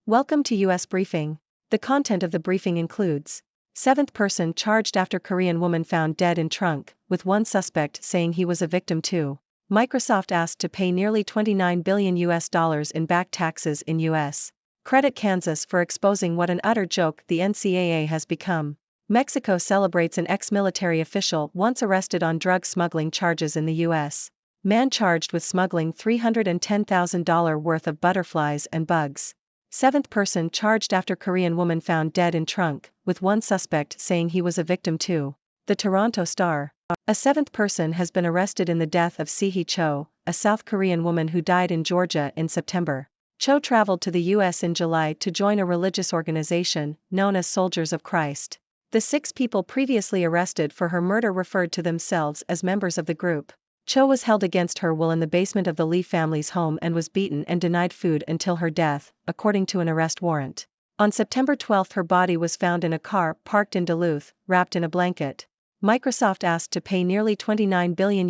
Welcome to US Briefing. The content of the briefing includes: seventh person charged after Korean woman found dead in trunk, with one suspect saying he was a victim too. Microsoft asked to pay nearly $29 billion in back taxes in US. Credit Kansas for exposing what an utter joke the NCAA has become. Mexico celebrates an ex-military official once arrested on drug smuggling charges in the US. Man charged with smuggling $310,000 worth of butterflies and bugs. Seventh person charged after Korean woman found dead in trunk, with one suspect saying he was a victim too. The Toronto Star. A seventh person has been arrested in the death of Sihi Cho, a South Korean woman who died in Georgia in September. Cho traveled to the U.S. in July to join a religious organization known as Soldiers of Christ. The 6 people previously arrested for her murder referred to themselves as members of the group. Cho was held against her will in the basement of the Lee family's home and was beaten and denied food until her death, according to an arrest warrant. On September 12 her body was found in a car parked in Duluth, wrapped in a blanket. Microsoft asked to pay nearly $29 billion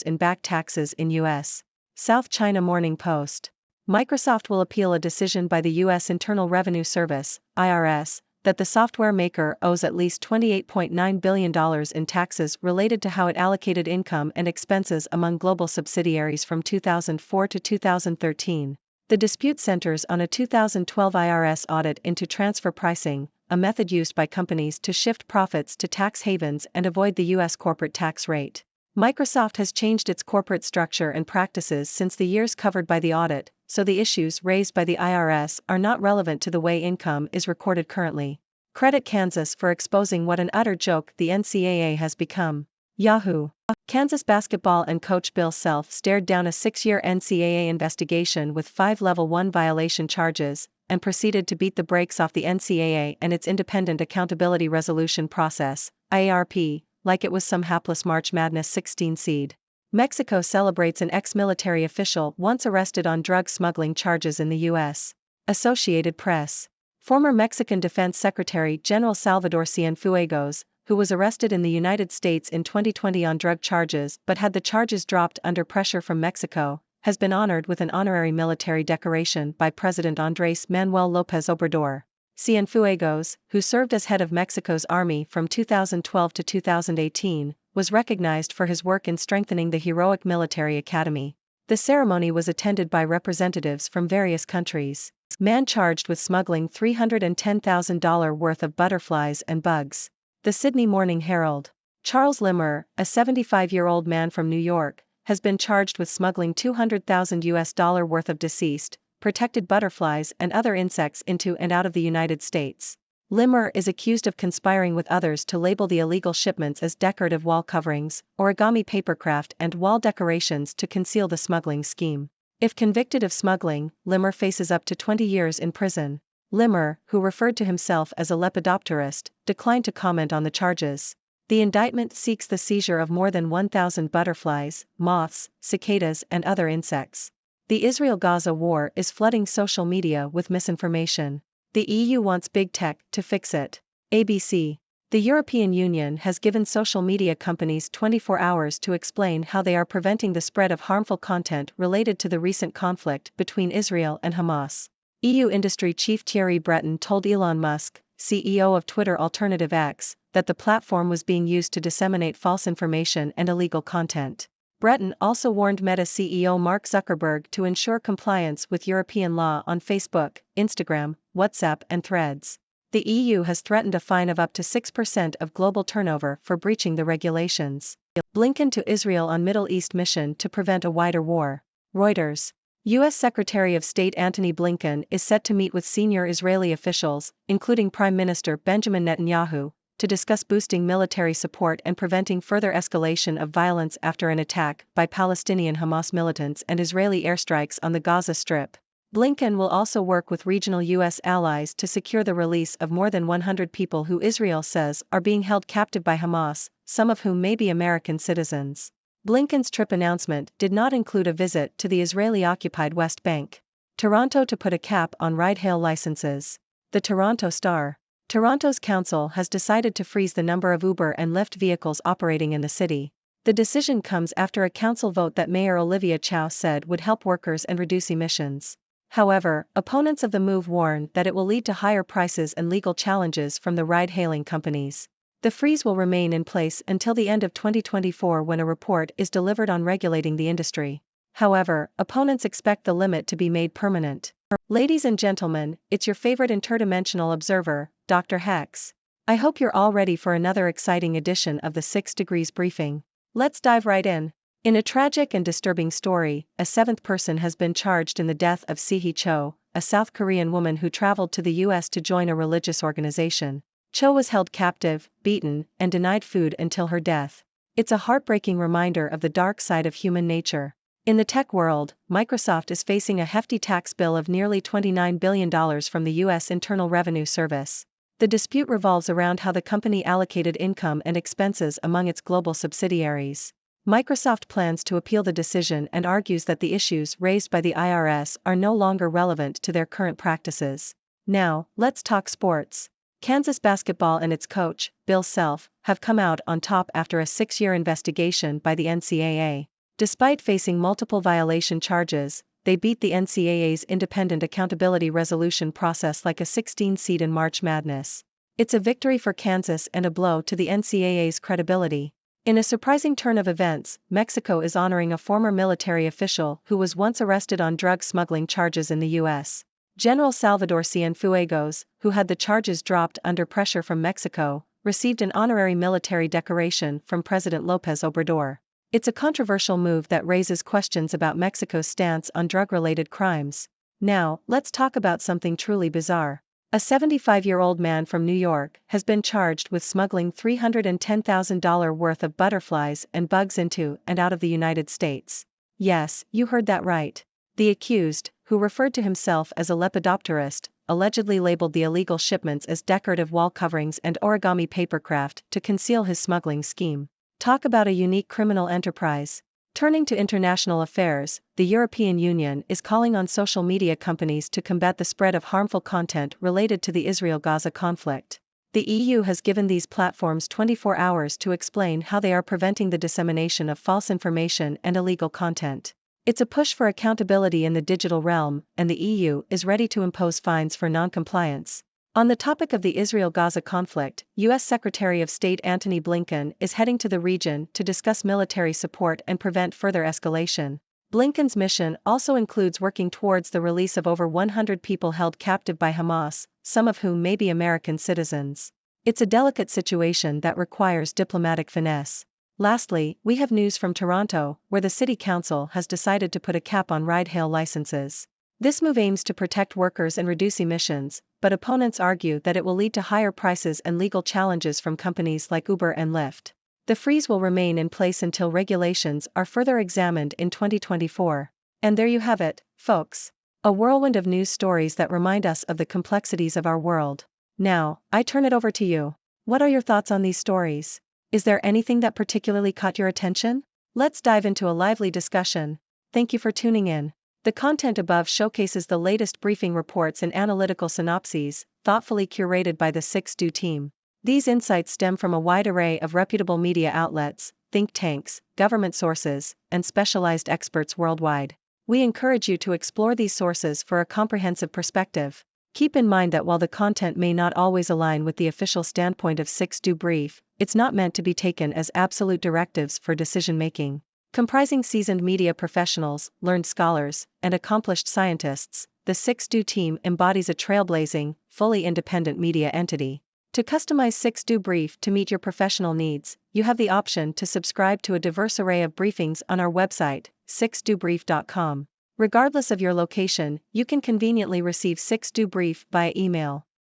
in back taxes in U.S. South China Morning Post. Microsoft will appeal a decision by the U.S. Internal Revenue Service, IRS, that the software maker owes at least $28.9 billion in taxes related to how it allocated income and expenses among global subsidiaries from 2004 to 2013. The dispute centers on a 2012 IRS audit into transfer pricing, a method used by companies to shift profits to tax havens and avoid the U.S. corporate tax rate. Microsoft has changed its corporate structure and practices since the years covered by the audit, so the issues raised by the IRS are not relevant to the way income is recorded currently. Credit Kansas for exposing what an utter joke the NCAA has become. Yahoo! Kansas basketball and coach Bill Self stared down a 6-year NCAA investigation with 5 Level 1 violation charges, and proceeded to beat the brakes off the NCAA and its Independent Accountability Resolution Process, IARP, like it was some hapless March Madness 16 seed. Mexico celebrates an ex-military official once arrested on drug smuggling charges in the U.S. Associated Press. Former Mexican Defense Secretary General Salvador Cienfuegos, who was arrested in the United States in 2020 on drug charges but had the charges dropped under pressure from Mexico, has been honored with an honorary military decoration by President Andrés Manuel López Obrador. Cienfuegos, who served as head of Mexico's army from 2012 to 2018, was recognized for his work in strengthening the heroic military academy. The ceremony was attended by representatives from various countries. Man charged with smuggling $310,000 worth of butterflies and bugs. The Sydney Morning Herald. Charles Limmer, a 75-year-old man from New York, has been charged with smuggling $200,000 worth of deceased, protected butterflies and other insects into and out of the United States. Limmer is accused of conspiring with others to label the illegal shipments as decorative wall coverings, origami papercraft and wall decorations to conceal the smuggling scheme. If convicted of smuggling, Limmer faces up to 20 years in prison. Limmer, who referred to himself as a lepidopterist, declined to comment on the charges. The indictment seeks the seizure of more than 1,000 butterflies, moths, cicadas and other insects. The Israel-Gaza war is flooding social media with misinformation. The EU wants big tech to fix it. ABC. The European Union has given social media companies 24 hours to explain how they are preventing the spread of harmful content related to the recent conflict between Israel and Hamas. EU industry chief Thierry Breton told Elon Musk, CEO of Twitter Alternative X, that the platform was being used to disseminate false information and illegal content. Breton also warned Meta CEO Mark Zuckerberg to ensure compliance with European law on Facebook, Instagram, WhatsApp and Threads. The EU has threatened a fine of up to 6% of global turnover for breaching the regulations. Blinken to Israel on Middle East mission to prevent a wider war. Reuters. U.S. Secretary of State Antony Blinken is set to meet with senior Israeli officials, including Prime Minister Benjamin Netanyahu, to discuss boosting military support and preventing further escalation of violence after an attack by Palestinian Hamas militants and Israeli airstrikes on the Gaza Strip. Blinken will also work with regional U.S. allies to secure the release of more than 100 people who Israel says are being held captive by Hamas, some of whom may be American citizens. Blinken's trip announcement did not include a visit to the Israeli-occupied West Bank. Toronto to put a cap on ride-hail licenses. The Toronto Star. Toronto's council has decided to freeze the number of Uber and Lyft vehicles operating in the city. The decision comes after a council vote that Mayor Olivia Chow said would help workers and reduce emissions. However, opponents of the move warn that it will lead to higher prices and legal challenges from the ride-hailing companies. The freeze will remain in place until the end of 2024 when a report is delivered on regulating the industry. However, opponents expect the limit to be made permanent. Ladies and gentlemen, it's your favorite interdimensional observer, Dr. Hex. I hope you're all ready for another exciting edition of the 6 Degrees Briefing. Let's dive right in. In a tragic and disturbing story, a seventh person has been charged in the death of Si-hee Cho, a South Korean woman who traveled to the U.S. to join a religious organization. Cho was held captive, beaten, and denied food until her death. It's a heartbreaking reminder of the dark side of human nature. In the tech world, Microsoft is facing a hefty tax bill of nearly $29 billion from the U.S. Internal Revenue Service. The dispute revolves around how the company allocated income and expenses among its global subsidiaries. Microsoft plans to appeal the decision and argues that the issues raised by the IRS are no longer relevant to their current practices. Now, let's talk sports. Kansas basketball and its coach, Bill Self, have come out on top after a 6-year investigation by the NCAA. Despite facing multiple violation charges, they beat the NCAA's independent accountability resolution process like a 16 seed in March Madness. It's a victory for Kansas and a blow to the NCAA's credibility. In a surprising turn of events, Mexico is honoring a former military official who was once arrested on drug smuggling charges in the U.S. General Salvador Cienfuegos, who had the charges dropped under pressure from Mexico, received an honorary military decoration from President López Obrador. It's a controversial move that raises questions about Mexico's stance on drug-related crimes. Now, let's talk about something truly bizarre. A 75-year-old man from New York has been charged with smuggling $310,000 worth of butterflies and bugs into and out of the United States. Yes, you heard that right. The accused, who referred to himself as a lepidopterist, allegedly labeled the illegal shipments as decorative wall coverings and origami papercraft to conceal his smuggling scheme. Talk about a unique criminal enterprise. Turning to international affairs, the European Union is calling on social media companies to combat the spread of harmful content related to the Israel-Gaza conflict. The EU has given these platforms 24 hours to explain how they are preventing the dissemination of false information and illegal content. It's a push for accountability in the digital realm, and the EU is ready to impose fines for non-compliance. On the topic of the Israel-Gaza conflict, U.S. Secretary of State Antony Blinken is heading to the region to discuss military support and prevent further escalation. Blinken's mission also includes working towards the release of over 100 people held captive by Hamas, some of whom may be American citizens. It's a delicate situation that requires diplomatic finesse. Lastly, we have news from Toronto, where the City Council has decided to put a cap on ride-hail licenses. This move aims to protect workers and reduce emissions, but opponents argue that it will lead to higher prices and legal challenges from companies like Uber and Lyft. The freeze will remain in place until regulations are further examined in 2024. And there you have it, folks. A whirlwind of news stories that remind us of the complexities of our world. Now, I turn it over to you. What are your thoughts on these stories? Is there anything that particularly caught your attention? Let's dive into a lively discussion. Thank you for tuning in. The content above showcases the latest briefing reports and analytical synopses, thoughtfully curated by the 6Do team. These insights stem from a wide array of reputable media outlets, think tanks, government sources, and specialized experts worldwide. We encourage you to explore these sources for a comprehensive perspective. Keep in mind that while the content may not always align with the official standpoint of 6Do Brief, it's not meant to be taken as absolute directives for decision-making. Comprising seasoned media professionals, learned scholars, and accomplished scientists, the 6Do team embodies a trailblazing, fully independent media entity. To customize 6Do Brief to meet your professional needs, you have the option to subscribe to a diverse array of briefings on our website, 6dobrief.com. Regardless of your location, you can conveniently receive 6Do Brief via email.